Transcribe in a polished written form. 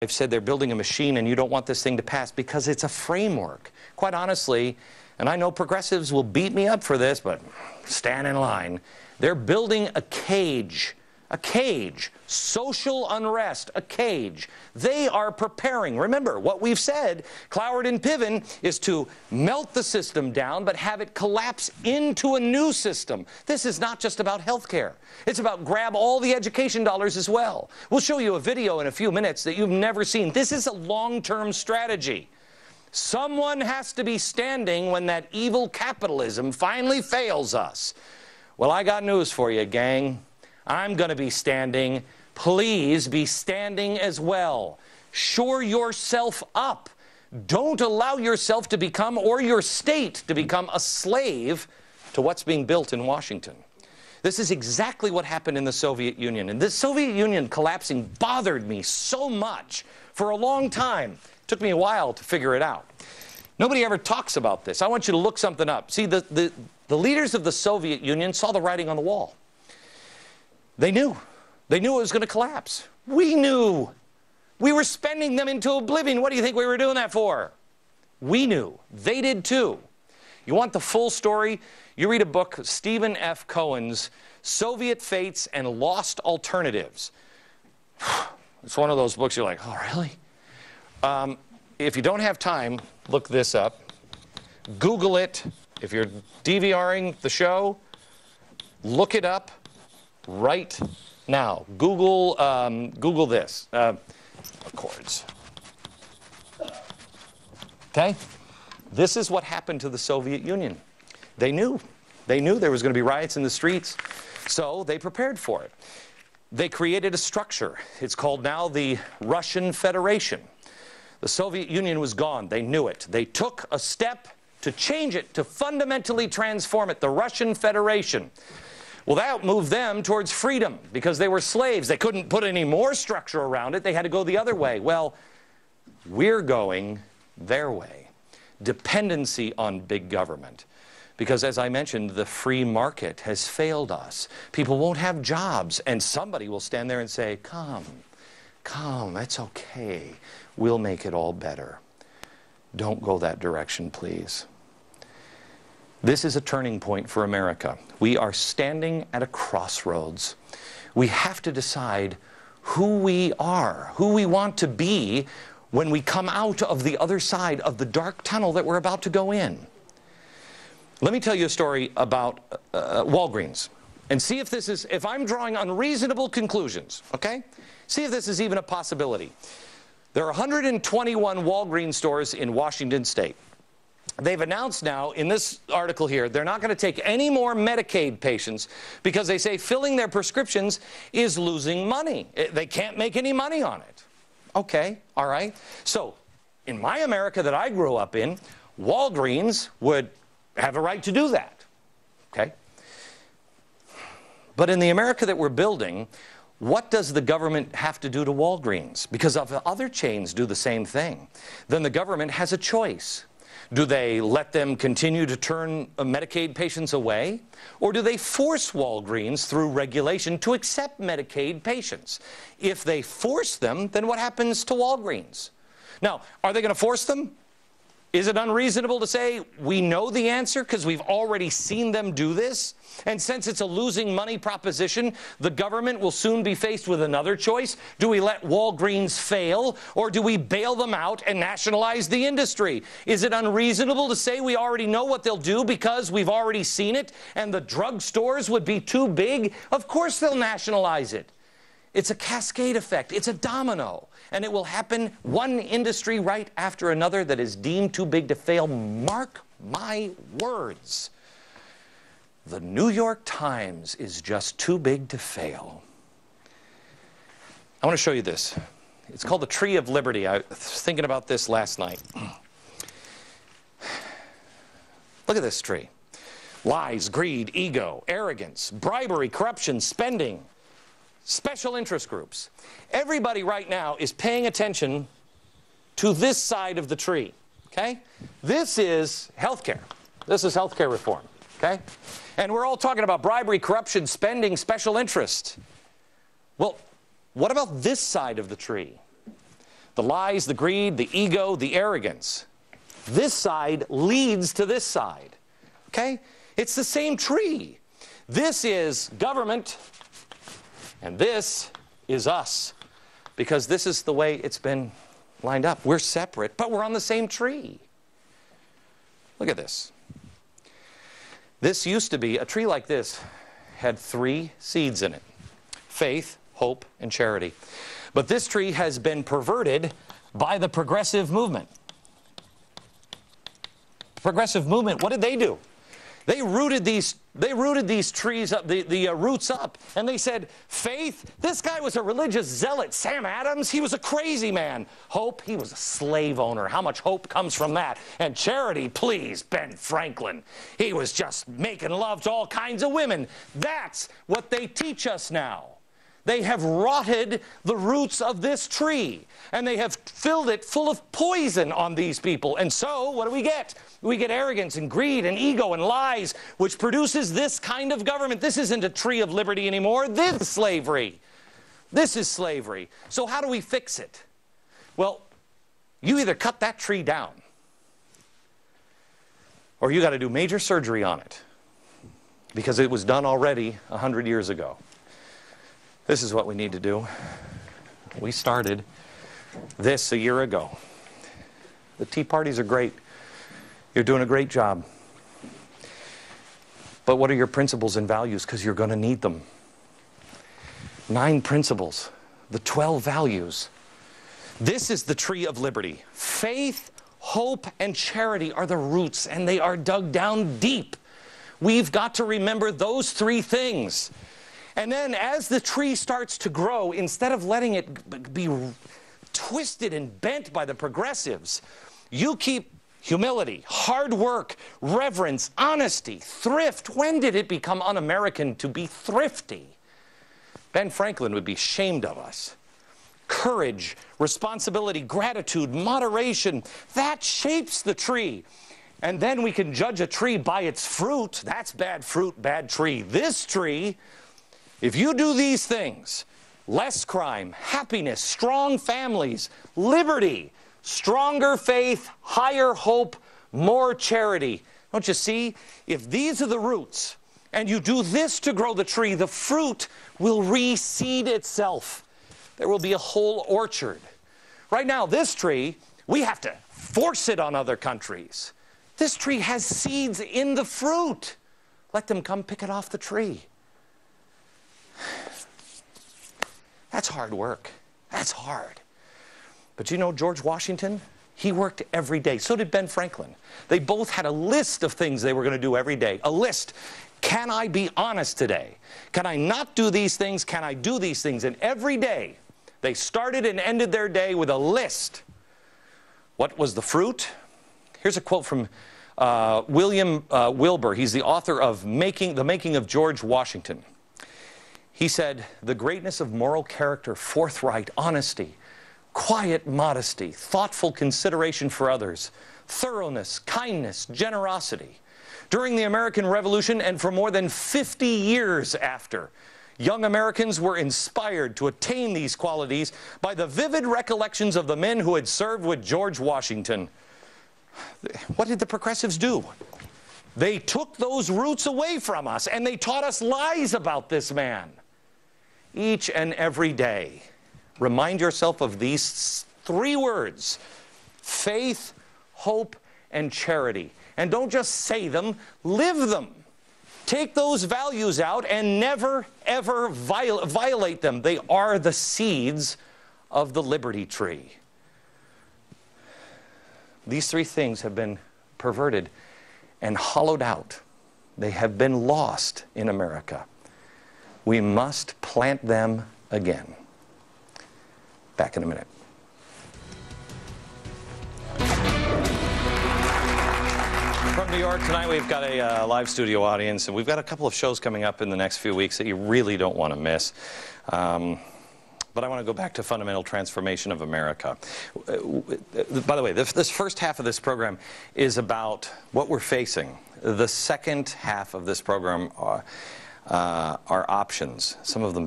I've said they're building a machine and you don't want this thing to pass because it's a framework. Quite honestly, and I know progressives will beat me up for this, but stand in line. They're building a cage, social unrest, a cage. They are preparing. Remember, what we've said, Cloward and Piven, is to melt the system down, but have it collapse into a new system. This is not just about health care. It's about grab all the education dollars as well. We'll show you a video in a few minutes that you've never seen. This is a long-term strategy. Someone has to be standing when that evil capitalism finally fails us. Well, I got news for you, gang. I'm going to be standing. Please be standing as well. Shore yourself up. Don't allow yourself to become, or your state to become, a slave to what's being built in Washington. This is exactly what happened in the Soviet Union. And the Soviet Union collapsing bothered me so much for a long time. It took me a while to figure it out. Nobody ever talks about this. I want you to look something up. See, the leaders of the Soviet Union saw the writing on the wall. They knew. They knew it was going to collapse. We knew. We were spending them into oblivion. What do you think we were doing that for? We knew. They did too. You want the full story? You read a book, Stephen F. Cohen's Soviet Fates and Lost Alternatives. It's one of those books you're like, oh, really? If you don't have time, look this up. Google it. If you're DVRing the show, look it up right now. Google this. Accords. Okay? This is what happened to the Soviet Union. They knew. They knew there was going to be riots in the streets, so they prepared for it. They created a structure. It's called now the Russian Federation. The Soviet Union was gone. They knew it. They took a step to change it, to fundamentally transform it, the Russian Federation. Well, that moved them towards freedom because they were slaves. They couldn't put any more structure around it. They had to go the other way. Well, we're going their way. Dependency on big government. Because as I mentioned, the free market has failed us. People won't have jobs, and somebody will stand there and say, come, it's okay. We'll make it all better. Don't go that direction, please. This is a turning point for America. We are standing at a crossroads. We have to decide who we are, who we want to be when we come out of the other side of the dark tunnel that we're about to go in. Let me tell you a story about Walgreens and see if this is, if I'm drawing unreasonable conclusions, okay? See if this is even a possibility. There are 121 Walgreens stores in Washington State. They've announced now in this article here, they're not going to take any more Medicaid patients because they say filling their prescriptions is losing money. They can't make any money on it. Okay, all right. So in my America that I grew up in, Walgreens would have a right to do that. Okay? But in the America that we're building, what does the government have to do to Walgreens? Because if other chains do the same thing, then the government has a choice. Do they let them continue to turn Medicaid patients away? Or do they force Walgreens through regulation to accept Medicaid patients? If they force them, then what happens to Walgreens? Now, are they going to force them? Is it unreasonable to say we know the answer because we've already seen them do this? And since it's a losing money proposition, the government will soon be faced with another choice. Do we let Walgreens fail, or do we bail them out and nationalize the industry? Is it unreasonable to say we already know what they'll do because we've already seen it and the drugstores would be too big? Of course they'll nationalize it. It's a cascade effect. It's a domino. And it will happen one industry right after another that is deemed too big to fail. Mark my words. The New York Times is just too big to fail. I want to show you this. It's called the Tree of Liberty. I was thinking about this last night. Look at this tree. Lies, greed, ego, arrogance, bribery, corruption, spending. Special interest groups. Everybody right now is paying attention to this side of the tree, okay? This is healthcare. This is healthcare reform, okay? And we're all talking about bribery, corruption, spending, special interest. Well, what about this side of the tree? the lies, the greed, the ego, the arrogance. This side leads to this side. Okay? It's the same tree. This is government, and this is us. Because this is the way it's been lined up. We're separate, but we're on the same tree. Look at this. This used to be, a tree like this had 3 seeds in it. Faith, hope, and charity. But this tree has been perverted by the progressive movement. Progressive movement, what did they do? They rooted these trees up, the roots up, and they said, faith, this guy was a religious zealot. Sam Adams, he was a crazy man. Hope, he was a slave owner. How much hope comes from that? And charity, please, Ben Franklin. He was just making love to all kinds of women. That's what they teach us now. They have rotted the roots of this tree, and they have filled it full of poison on these people. And so, what do we get? We get arrogance and greed and ego and lies, which produces this kind of government. This isn't a tree of liberty anymore. This is slavery. This is slavery. So how do we fix it? Well, you either cut that tree down, or you got to do major surgery on it, because it was done already 100 years ago. This is what we need to do. We started this a year ago. The Tea Parties are great. You're doing a great job. But what are your principles and values? Because you're going to need them. 9 principles. The 12 values. This is the tree of liberty. Faith, hope, and charity are the roots, and they are dug down deep. We've got to remember those 3 things. And then as the tree starts to grow, instead of letting it be twisted and bent by the progressives, you keep humility, hard work, reverence, honesty, thrift. When did it become un-American to be thrifty? Ben Franklin would be ashamed of us. Courage, responsibility, gratitude, moderation, that shapes the tree. And then we can judge a tree by its fruit. That's bad fruit, bad tree. This tree, if you do these things, less crime, happiness, strong families, liberty, stronger faith, higher hope, more charity. Don't you see? If these are the roots, and you do this to grow the tree, the fruit will reseed itself. There will be a whole orchard. Right now, this tree, we have to force it on other countries. This tree has seeds in the fruit. Let them come pick it off the tree. That's hard work. That's hard. But you know George Washington? He worked every day. So did Ben Franklin. They both had a list of things they were going to do every day. A list. Can I be honest today? Can I not do these things? Can I do these things? And every day, they started and ended their day with a list. What was the fruit? Here's a quote from William Wilbur. He's the author of The Making of George Washington. He said, the greatness of moral character, forthright honesty, quiet modesty, thoughtful consideration for others, thoroughness, kindness, generosity. During the American Revolution and for more than 50 years after, young Americans were inspired to attain these qualities by the vivid recollections of the men who had served with George Washington. What did the progressives do? They took those roots away from us, and they taught us lies about this man. Each and every day, remind yourself of these 3 words: faith, hope, and charity. And don't just say them, live them. Take those values out and never, ever violate them. They are the seeds of the liberty tree. These 3 things have been perverted and hollowed out. They have been lost in America. We must plant them again. Back in a minute. From New York tonight, we've got a live studio audience, and we've got a couple of shows coming up in the next few weeks that you really don't want to miss. But I want to go back to fundamental transformation of America. By the way, this first half of this program is about what we're facing. The second half of this program are options. Some of them